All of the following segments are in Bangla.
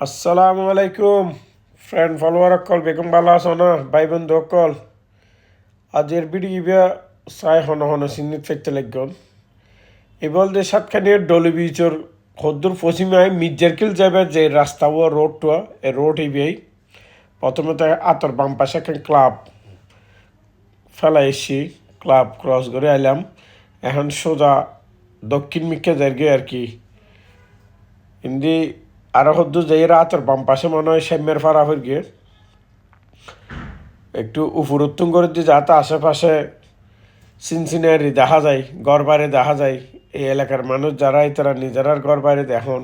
আসসালামু আলাইকুম ফ্রেন্ড ফলোয়ার অকল বেগম ভালো আছো না ভাই বন্ধু অকল আজের ভিডিও চাই হন হন চিনিত ফেরতে লাগন এবার যে সাতখানির ডলি বিচর হদ্দুর পশ্চিমায় মির্জারকিল যাবে যে রাস্তা ও রোডটা এ রোড ইবেই প্রথমে তো আতর বাম পাশে একটা ক্লাব ফেলা এসছি ক্লাব ক্রস করে আইলাম এখন সোজা দক্ষিণ মিকে যাই আর কি হিন্দি আরো হদ্দু যাই আতর বাম পাশে মনে হয় শ্যামের ফাড়া হয়ে গিয়ে একটু উফুরুত্তুম করে দিয়ে যাতে আশেপাশে সিনসিনারি দেখা যায় ঘর বাড়ি দেখা যায় এই এলাকার মানুষ যারা তারা নিজেরার ঘর বাড়ি দেখুন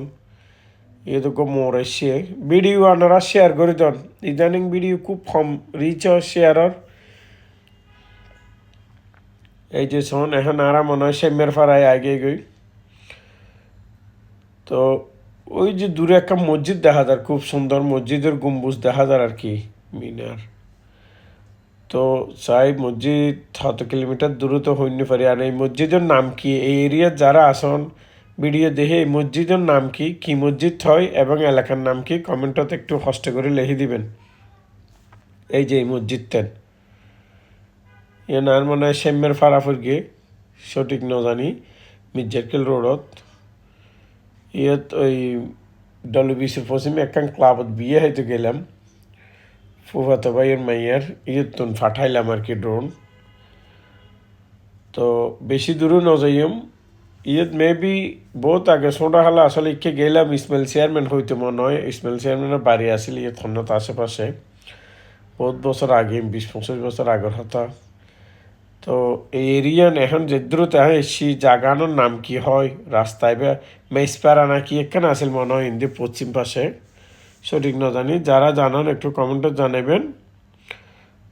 এদিকে মোর এসে ভিডিও আনারা শেয়ার করে দেন ইদানিং ভিডিও খুব কম রিচ শেয়ারর এই যে শোন এখন আরা মনে হয় সেমের ফাড়ায় আগে গই তো ওই যে দূরে একটা মসজিদ দেখা যায় খুব সুন্দর মসজিদের গম্বুজ দেখা যায় আর কি মিনার তো চাই মসজিদ 7 কিলোমিটার দূরে তো হইনি পারি আর এই মসজিদের নাম কি এই এরিয়ার যারা আসন ভিডিও দেখে এই মসজিদের নাম কি মসজিদ হয় এবং এলাকার নাম কি কমেন্টত একটু কষ্ট করে লিখে দিবেন এই যে এই মসজিদটার আর মনে হয় শ্যামের ফাড়াফুর গিয়ে সঠিক ন জানি মির্জারকেল রোডত ইয়ত ওই ডলবিসির পশ্চিমে একখান ক্লাবত বিয়ে হয়তো গেলাম ফুফাতো ভাইয়ের মাইয়ার ইয়তুন ফাটাইলাম আর কি ড্রোন তো বেশি দূরও ন যাইম ইয়ত মেবি বহুত আগে ছোটা হালা আসলে ইকে গেলাম ইসমাইল চেয়ারম্যান হইতে মনে হয় ইসমাইল চেয়ারম্যানের বাড়ি আসলে ইয়ে থন্নত আশেপাশে বহুত বছর আগে 20-25 বছর আগের হতা তো এই এরিয়ান এখন যে দ্রুত এসছি জাগানোর নাম কি হয় রাস্তায় বা মেসপাড়া নাকি এখানে আসল মনে হয় হিন্দি পশ্চিম পাশে সঠিক না জানি যারা জানান একটু কমেন্টে জানাবেন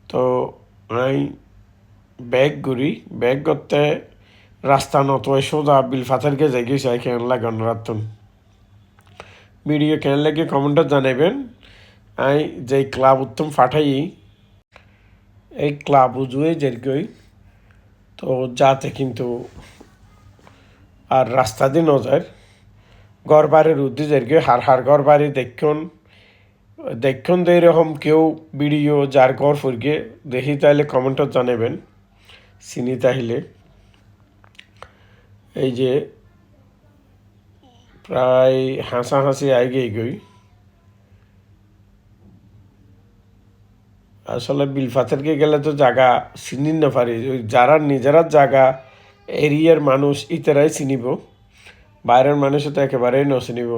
তো আমি ব্যাগ করতে রাস্তা নত সোজা বিল ফাতারকে যাই গেছে কেন লাগান রাতুন ভিডিও কেন লাগে কমেন্টে জানাবেন আমি যে ক্লাব উত্তম ফাটাই এই ক্লাব উজুয়ে যেরকই তো যাতে কিন্তু আর রাস্তা দিয়ে ন যায় ঘর বাড়ির উদ্দেশ্যে যেরকম হার ঘর বাড়ি দেখুন তো এরকম কেউ ভিডিও যার ঘর ফুরকে দেখি তাহলে কমেন্টত জানাবেন চিনি তাহলে এই যে প্রায় হাসাহাসি আগে গই আসলে বিলফাতেরকে গেলে তো জায়গা চিনি না পারি ওই যারা নিজেরা জায়গা এরিয়ার মানুষ ইতারাই চিনিব বাইরের মানুষ তো একেবারেই ন চিনিব